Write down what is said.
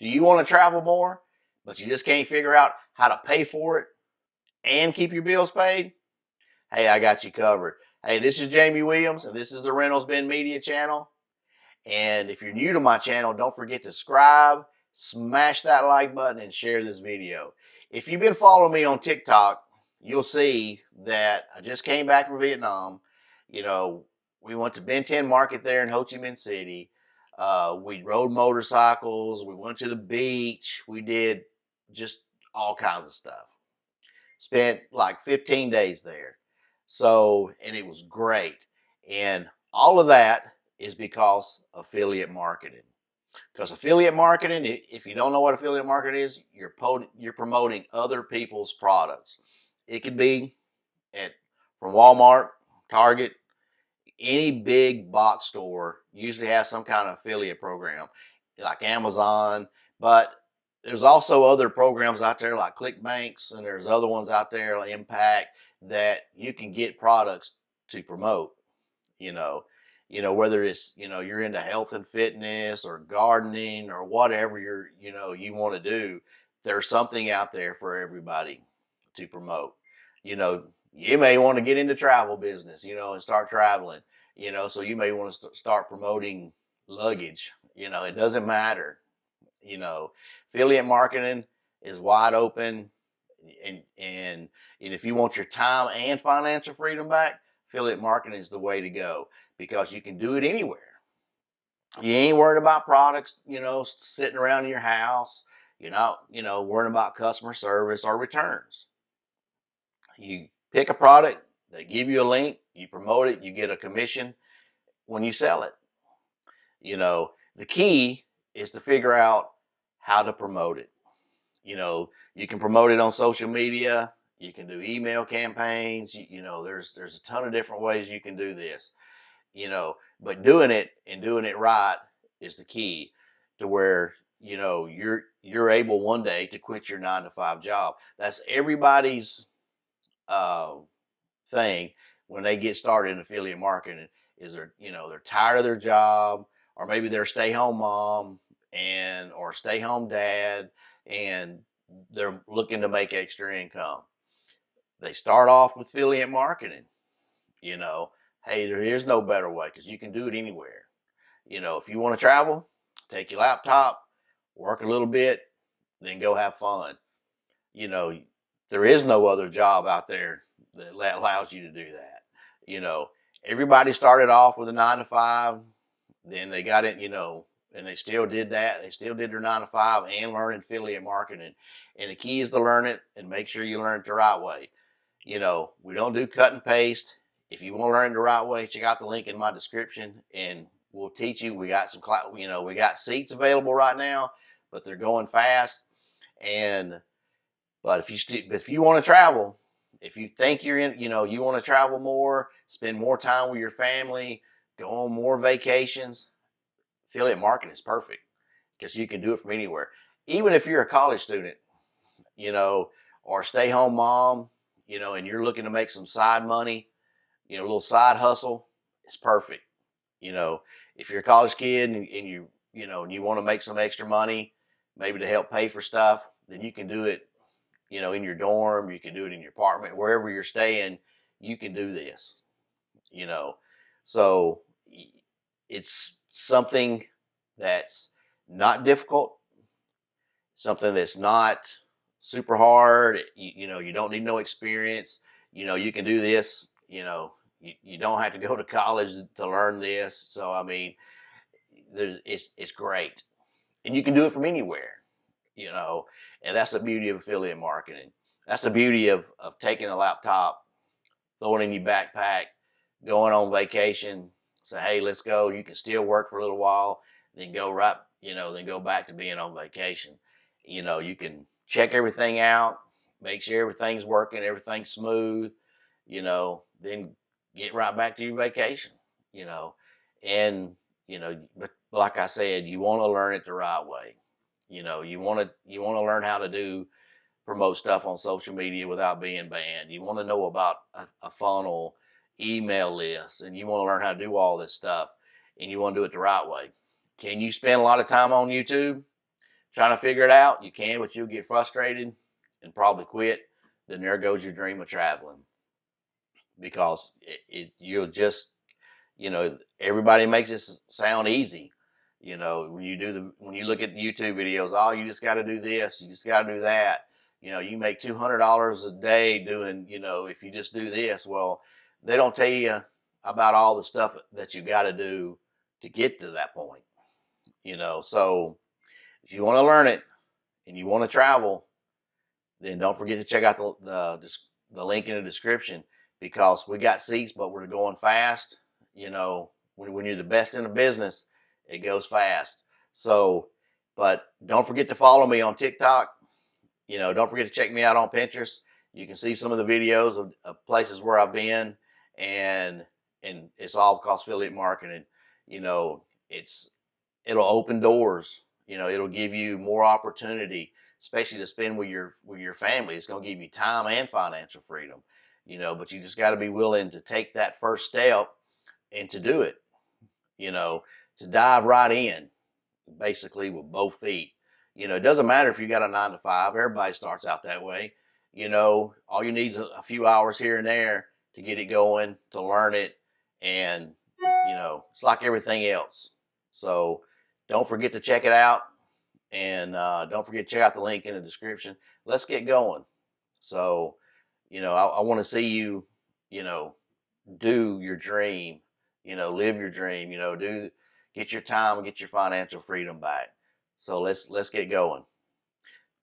Do you want to travel more, but you just can't figure out how to pay for it and keep your bills paid? Hey, I got you covered. Hey, this is Jamie Williams, and this is the RiddlesBendMedia channel. And if you're new to my channel, don't forget to subscribe, smash that like button, and share this video. If you've been following me on TikTok, you'll see that I just came back from Vietnam. You know, we went to Ben 10 Market there in Ho Chi Minh City. We rode motorcycles. We went to the beach. We did just all kinds of stuff. Spent like 15 days there. So, and it was great. And all of that is because affiliate marketing. Because affiliate marketing, if you don't know what affiliate marketing is, you're promoting other people's products. It could be from Walmart, Target, any big box store usually has some kind of affiliate program, like Amazon. But there's also other programs out there like ClickBanks, and there's other ones out there like Impact that you can get products to promote. Whether it's you're into health and fitness or gardening or whatever you want to do, there's something out there for everybody to promote. You may want to get into travel business, and start traveling, so you may want to start promoting luggage. It doesn't matter. Affiliate marketing is wide open, and if you want your time and financial freedom back, affiliate marketing is the way to go, because you can do it anywhere. You ain't worried about products, sitting around in your house. You're not, worrying about customer service or returns. You pick a product, they give you a link, you promote it, you get a commission when you sell it. The key is to figure out how to promote it. You can promote it on social media. You can do email campaigns. There's a ton of different ways you can do this. But doing it and doing it right is the key to where you're able one day to quit your 9-to-5 job. That's everybody's thing when they get started in affiliate marketing. Is they're tired of their job, or maybe they're stay-home mom or stay-home dad, and they're looking to make extra income. They start off with affiliate marketing. Hey, there is no better way, because you can do it anywhere. If you want to travel, take your laptop, work a little bit, then go have fun. There is no other job out there that allows you to do that. Everybody started off with a 9-to-5, then they got it, and they still did that. They still did their 9-to-5 and learned affiliate marketing. And the key is to learn it and make sure you learn it the right way. We don't do cut and paste. If you want to learn it the right way, check out the link in my description, and we'll teach you. We got we got seats available right now, but they're going fast. But if you want to travel, if you think you want to travel more, spend more time with your family, go on more vacations, affiliate marketing is perfect, because you can do it from anywhere. Even if you're a college student, or a stay-home mom, and you're looking to make some side money, a little side hustle, it's perfect. If you're a college kid and you want to make some extra money, maybe to help pay for stuff, then you can do it, in your dorm. You can do it in your apartment, wherever you're staying. You can do this, so it's something that's not difficult, something that's not super hard. You don't need no experience. You can do this. You don't have to go to college to learn this. So I mean, it's great, and you can do it from anywhere. And that's the beauty of affiliate marketing. That's the beauty of taking a laptop, throwing it in your backpack, going on vacation. Say, hey, let's go. You can still work for a little while, then go back to being on vacation. You can check everything out, make sure everything's working, everything's smooth, then get right back to your vacation, but like I said, you want to learn it the right way. You want to learn how to promote stuff on social media without being banned. You want to know about a funnel, email list, and you want to learn how to do all this stuff, and you want to do it the right way. Can you spend a lot of time on YouTube? trying to figure it out, you can, but you'll get frustrated and probably quit. Then there goes your dream of traveling, because you'll just, everybody makes it sound easy. When you look at YouTube videos, oh, you just got to do this, you just got to do that. You make $200 a day doing, if you just do this. Well, they don't tell you about all the stuff that you got to do to get to that point. So if you want to learn it and you want to travel, then don't forget to check out the link in the description, because we got seats, but we're going fast. When you're the best in the business, it goes fast. So, but don't forget to follow me on TikTok. Don't forget to check me out on Pinterest. You can see some of the videos of places where I've been, and it's all because affiliate marketing. It'll open doors. It'll give you more opportunity, especially to spend with your family. It's going to give you time and financial freedom. But you just got to be willing to take that first step and to do it. To dive right in, basically with both feet. It doesn't matter if you got a 9 to 5. Everybody starts out that way. All you need is a few hours here and there to get it going, to learn it, and it's like everything else. So don't forget to check it out, and don't forget to check out the link in the description. Let's get going. So, I want to see you, do your dream, live your dream, get your time and get your financial freedom back. So let's get going.